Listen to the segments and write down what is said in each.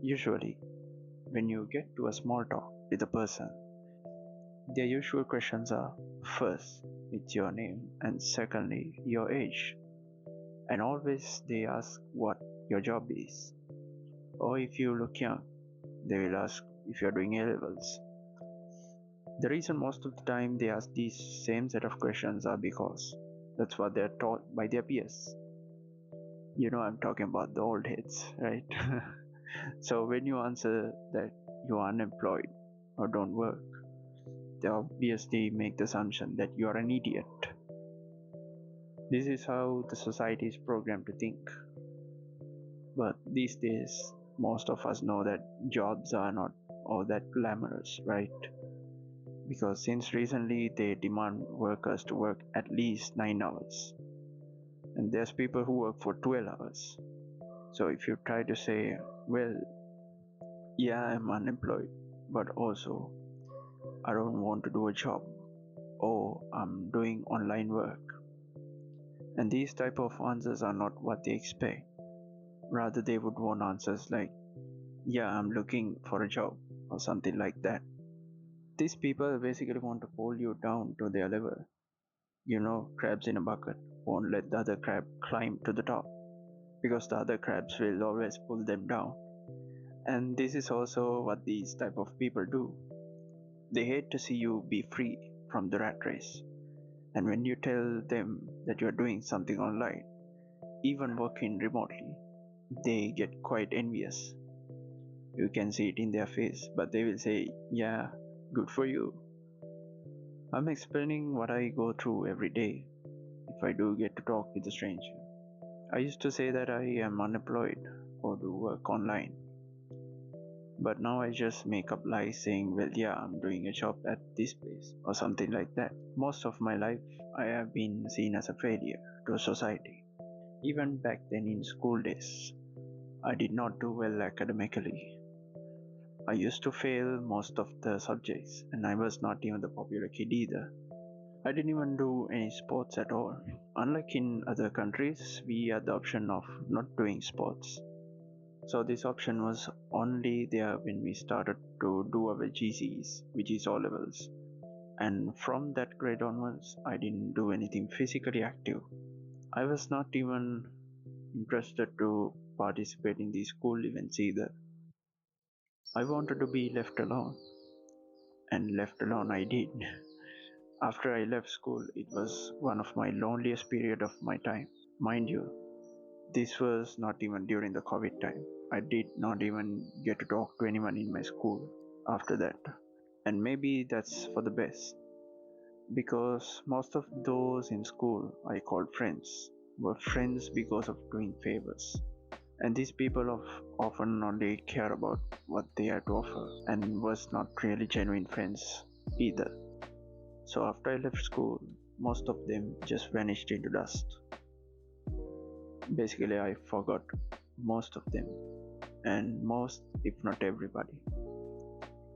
Usually, when you get to a small talk with a person, their usual questions are first, it's your name, and secondly, your age. And always they ask what your job is. Or if you look young, they will ask if you're doing A levels. The reason most of the time they ask these same set of questions are because that's what they're taught by their peers. I'm talking about the old heads, right? So when you answer that you are unemployed or don't work, they obviously make the assumption that you are an idiot. This is how the society is programmed to think. But these days, most of us know that jobs are not all that glamorous, right? Because since recently they demand workers to work at least 9 hours, and there's people who work for 12 hours. So if you try to say, well, yeah, I'm unemployed, but also I don't want to do a job, or I'm doing online work, and these type of answers are not what they expect. Rather, they would want answers like, yeah, I'm looking for a job, or something like that. These people basically want to pull you down to their level. Crabs in a bucket won't let the other crab climb to the top because the other crabs will always pull them down. And this is also what these type of people do. They hate to see you be free from the rat race. And when you tell them that you're doing something online, even working remotely, they get quite envious. You can see it in their face, but they will say, yeah, good for you. I'm explaining what I go through every day if I do get to talk with a stranger. I used to say that I am unemployed or do work online, but now I just make up lies saying, well, yeah, I'm doing a job at this place or something like that. Most of my life, I have been seen as a failure to society. Even back then in school days, I did not do well academically. I used to fail most of the subjects, and I was not even the popular kid either. I didn't even do any sports at all. Unlike in other countries, we had the option of not doing sports. So this option was only there when we started to do our GCs, which is O levels. And from that grade onwards, I didn't do anything physically active. I was not even interested to participate in these school events either. I wanted to be left alone, and left alone I did. After I left school, it was one of my loneliest period of my time. Mind you, this was not even during the COVID time. I did not even get to talk to anyone in my school after that. And maybe that's for the best, because most of those in school I called friends were friends because of doing favors. And these people often only care about what they had to offer and was not really genuine friends either. So after I left school, most of them just vanished into dust. Basically, I forgot most of them, and most, if not everybody.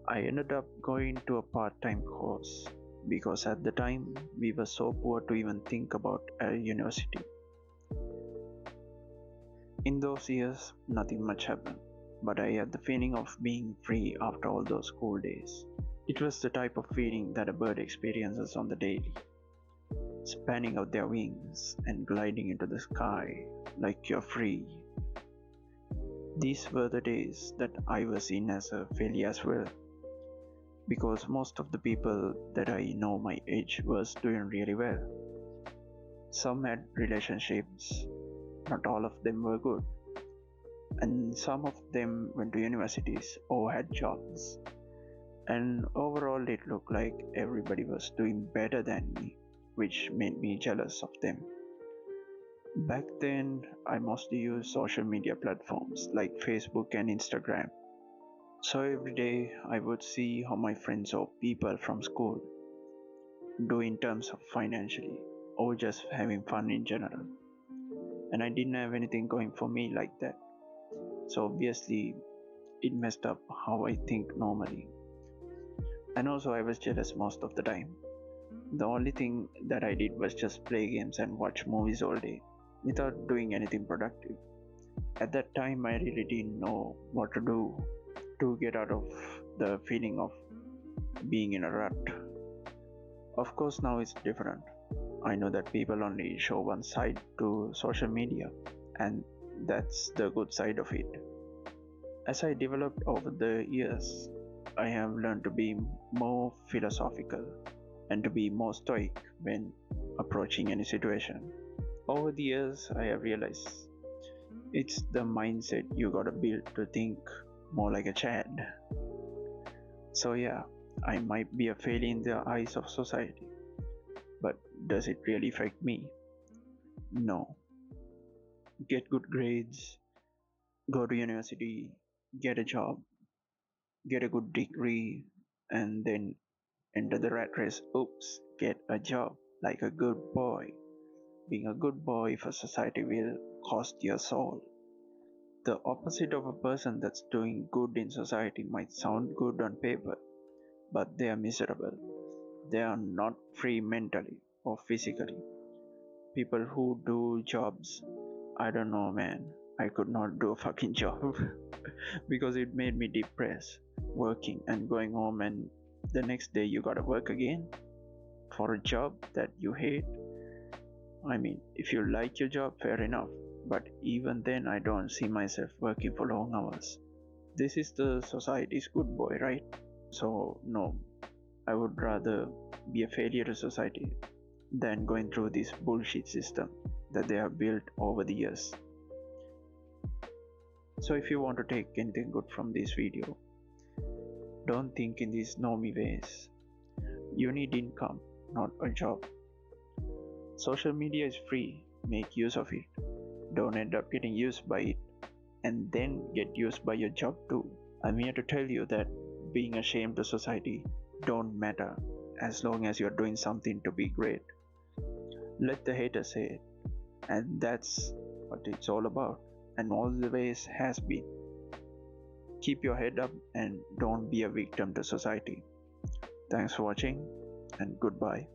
I ended up going to a part time course because at the time we were so poor to even think about a university. In those years, nothing much happened, but I had the feeling of being free after all those school days. It was the type of feeling that a bird experiences on the daily, spanning out their wings and gliding into the sky like you're free. These were the days that I was in as a failure as well, because most of the people that I know my age was doing really well. Some had relationships, not all of them were good, and some of them went to universities or had jobs. And overall, it looked like everybody was doing better than me, which made me jealous of them. Back then, I mostly used social media platforms like Facebook and Instagram. So every day I would see how my friends or people from school do in terms of financially or just having fun in general. And I didn't have anything going for me like that. So obviously it messed up how I think normally. And also I was jealous most of the time. The only thing that I did was just play games and watch movies all day without doing anything productive. At that time, I really didn't know what to do to get out of the feeling of being in a rut. Of course, now it's different. I know that people only show one side to social media, and that's the good side of it. As I developed over the years, I have learned to be more philosophical and to be more stoic when approaching any situation. Over the years, I have realized it's the mindset you gotta build to think more like a Chad. So, yeah, I might be a failure in the eyes of society, but does it really affect me? No. Get good grades, go to university, get a job, get a good degree, and then enter the rat race. Oops, get a job like a good boy. Being a good boy for society will cost your soul. The opposite of a person that's doing good in society might sound good on paper, but they are miserable. They are not free mentally or physically. People who do jobs, I don't know, man. I could not do a fucking job because it made me depressed. Working and going home, and the next day you gotta work again for a job that you hate. I mean, if you like your job, fair enough, but even then, I don't see myself working for long hours. This is the society's good boy, right? So, no, I would rather be a failure to society than going through this bullshit system that they have built over the years. So, if you want to take anything good from this video, don't think in these normie ways. You need income, not a job. Social media is free, make use of it. Don't end up getting used by it and then get used by your job too. I'm here to tell you that being ashamed to society don't matter as long as you're doing something to be great. Let the haters say it, and that's what it's all about, and always has been. Keep your head up and don't be a victim to society. Thanks for watching, and goodbye.